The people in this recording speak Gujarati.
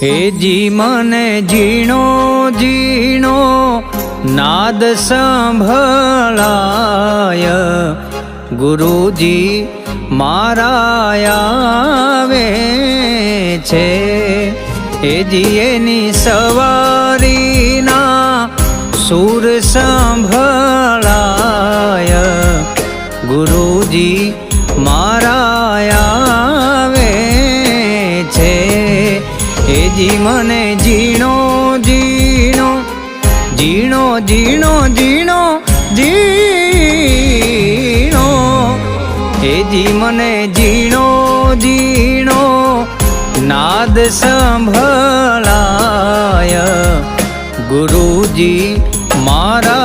હેજી મને ઝીણો ઝીણો નાદ સંભળાય, ગુરુજી મારા આવે છે. હેજી એની સવારીના સુર સંભળાય, ગુરુજી મારા આવે છે. હેજી મને ઝીણો ઝીણો ઝીણો ઝીણો ઝીણો ઝીણો, હેજી મને ઝીણો ઝીણો નાદ સંભળાય, ગુરુજી મારા